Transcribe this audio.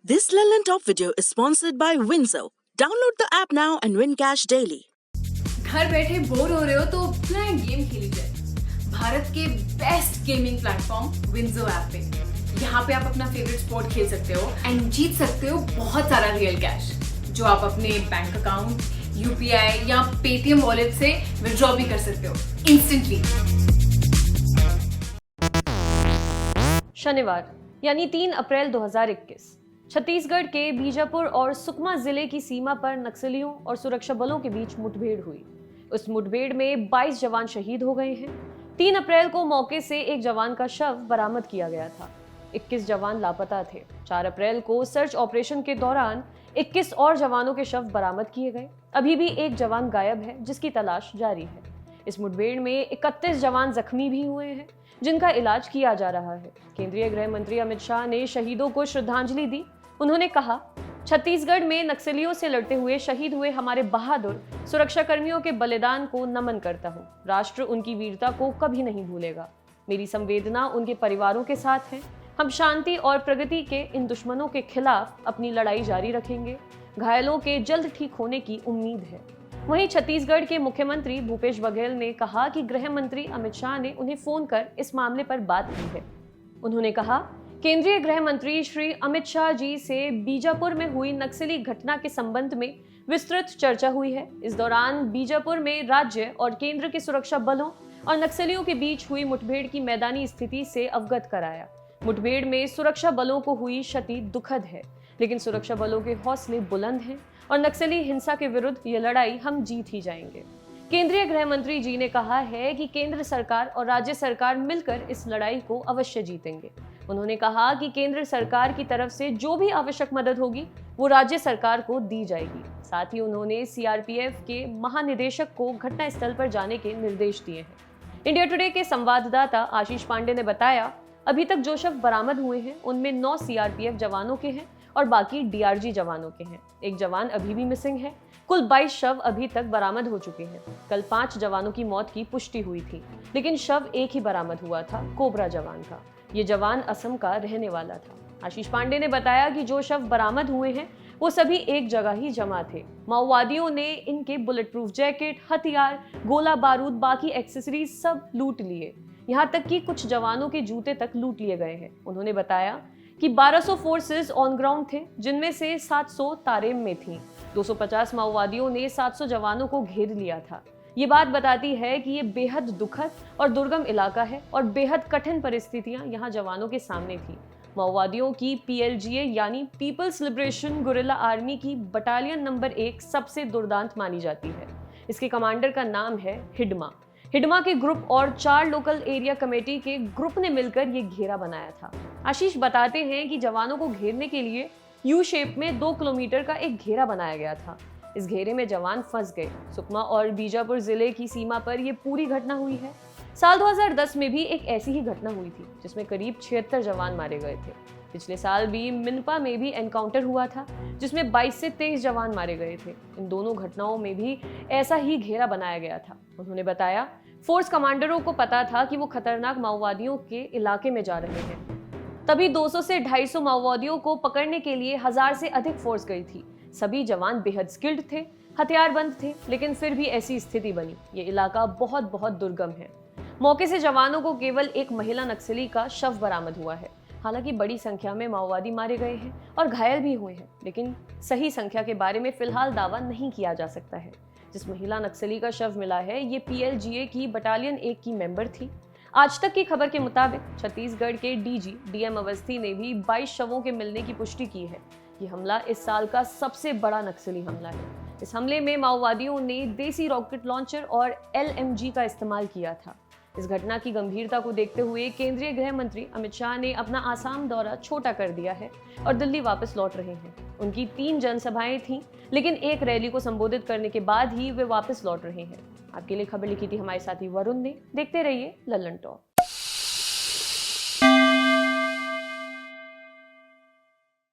This Lelland Top video is sponsored by Windsor. Download the app now and win cash daily. घर बैठे bore हो रहे हो तो अपना एक गेम खेल लीजिए भारत के best gaming platform WinZO app पे। यहाँ पे आप अपना फेवरेट स्पोर्ट खेल सकते हो एंड जीत सकते हो बहुत सारा रियल कैश जो आप अपने बैंक अकाउंट, यूपीआई या पेटीएम वॉलेट से विड्रॉ भी कर सकते हो इंस्टेंटली। शनिवार यानी 3 अप्रैल 2021 छत्तीसगढ़ के बीजापुर और सुकमा जिले की सीमा पर नक्सलियों और सुरक्षा बलों के बीच मुठभेड़ हुई। उस मुठभेड़ में 22 जवान शहीद हो गए हैं। 3 अप्रैल को मौके से एक जवान का शव बरामद किया गया था। 21 जवान लापता थे। 4 अप्रैल को सर्च ऑपरेशन के दौरान 21 और जवानों के शव बरामद किए गए। अभी भी एक जवान गायब है जिसकी तलाश जारी है। इस मुठभेड़ में 31 जवान जख्मी भी हुए हैं जिनका इलाज किया जा रहा है। केंद्रीय गृह मंत्री अमित शाह ने शहीदों को श्रद्धांजलि दी। उन्होंने कहा, छत्तीसगढ़ में नक्सलियों से लड़ते हुए शहीद हुए हमारे बहादुर सुरक्षा कर्मियों के बलिदान को नमन करता हूँ। राष्ट्र उनकी वीरता को कभी नहीं भूलेगा। मेरी संवेदना उनके परिवारों के साथ है। हम शांति और प्रगति के इन दुश्मनों के खिलाफ अपनी लड़ाई जारी रखेंगे। घायलों के जल्द ठीक होने की उम्मीद है। वहीं छत्तीसगढ़ के मुख्यमंत्री भूपेश बघेल ने कहा कि गृह मंत्री अमित शाह ने उन्हें फोन कर इस मामले पर बात की है। उन्होंने कहा, केंद्रीय गृह मंत्री श्री अमित शाह जी से बीजापुर में हुई नक्सली घटना के संबंध में विस्तृत चर्चा हुई है। इस दौरान बीजापुर में राज्य और केंद्र के सुरक्षा बलों और नक्सलियों के बीच हुई मुठभेड़ की मैदानी स्थिति से अवगत कराया। मुठभेड़ में सुरक्षा बलों को हुई क्षति दुखद है, लेकिन सुरक्षा बलों के हौसले बुलंद हैं और नक्सली हिंसा के विरुद्ध ये लड़ाई हम जीत ही जाएंगे। केंद्रीय गृह मंत्री जी ने कहा है कि केंद्र सरकार और राज्य सरकार मिलकर इस लड़ाई को अवश्य जीतेंगे। उन्होंने कहा कि केंद्र सरकार की तरफ से जो भी आवश्यक मदद होगी वो राज्य सरकार को दी जाएगी। साथ ही उन्होंने सीआरपीएफ के महानिदेशक को घटनास्थल पर जाने के निर्देश दिए हैं। इंडिया टुडे के संवाददाता आशीष पांडे ने बताया, अभी तक जो शव बरामद हुए हैं उनमें 9 सीआरपीएफ जवानों के हैं और बाकी डीआरजी जवानों के हैं। एक जवान अभी भी मिसिंग है। कुल 22 शव अभी तक बरामद हो चुके हैं। कल 5 जवानों की मौत की पुष्टि हुई थी, लेकिन शव एक ही बरामद हुआ था, कोबरा जवान का। ये जवान असम का रहने वाला था। आशीष पांडे ने बताया कि जो शव बरामद हुए हैं वो सभी एक जगह ही जमा थे। माओवादियों ने इनके बुलेट प्रूफ जैकेट, हथियार, गोला बारूद, बाकी एक्सेसरीज सब लूट लिए। यहाँ तक कि कुछ जवानों के जूते तक लूट लिए गए हैं। उन्होंने बताया कि 1200 फोर्सेस ऑन ग्राउंड थे, जिनमें से 700 तारेम में थीं। 250 माओवादियों ने 700 जवानों को घेर लिया था। ये बात बताती है कि ये बेहद दुखद और दुर्गम इलाका है और बेहद कठिन परिस्थितियां यहाँ जवानों के सामने थी। माओवादियों की पीएलजीए यानी पीपल्स लिबरेशन गुरिल्ला आर्मी की बटालियन नंबर 1 सबसे दुर्दांत मानी जाती है। इसके कमांडर का नाम है हिडमा। हिडमा के ग्रुप और 4 लोकल एरिया कमेटी के ग्रुप ने मिलकर ये घेरा बनाया था। आशीष बताते हैं कि जवानों को घेरने के लिए यू शेप में 2 किलोमीटर का एक घेरा बनाया गया था। इस घेरे में जवान फंस गए। सुकमा और बीजापुर जिले की सीमा पर यह पूरी घटना हुई है। साल 2010 में भी एक ऐसी ही घटना हुई थी जिसमें करीब 76 जवान मारे गए थे। पिछले साल भी मिनपा में भी एनकाउंटर हुआ था जिसमें 22 से 23 जवान मारे गए थे। इन दोनों घटनाओं में भी ऐसा ही घेरा बनाया गया था। उन्होंने बताया, फोर्स कमांडरों को पता था कि वो खतरनाक माओवादियों के इलाके में जा रहे हैं। तभी 200 से 250 माओवादियों को पकड़ने के लिए 1000 से अधिक फोर्स गई थी। सभी जवान बेहद स्किल्ड थे, हथियारबंद थे, लेकिन फिर भी ऐसी स्थिति बनी। ये इलाका बहुत बहुत दुर्गम है। मौके से जवानों को केवल एक महिला नक्सली का शव बरामद हुआ है। हालांकि बड़ी संख्या में माओवादी मारे गए हैं और घायल भी हुए हैं, लेकिन सही संख्या के बारे में फिलहाल दावा नहीं किया जा सकता है। जिस महिला नक्सली का शव मिला है ये पीएलजीए की बटालियन 1 की मेंबर थी। आज तक की खबर के मुताबिक छत्तीसगढ़ के डीएम अवस्थी ने भी 22 शवों के मिलने की पुष्टि की है। ये हमला इस साल का सबसे बड़ा नक्सली हमला है। इस हमले में माओवादियों ने देसी रॉकेट लॉन्चर और एलएमजी का इस्तेमाल किया था। इस घटना की गंभीरता को देखते हुए केंद्रीय गृह मंत्री अमित शाह ने अपना आसाम दौरा छोटा कर दिया है और दिल्ली वापस लौट रहे हैं। उनकी 3 जनसभाएं थीं, लेकिन एक रैली को संबोधित करने के बाद ही वे वापस लौट रहे हैं। आपके लिए खबर लिखी थी हमारे साथी वरुण ने। देखते रहिए लल्लन टॉप।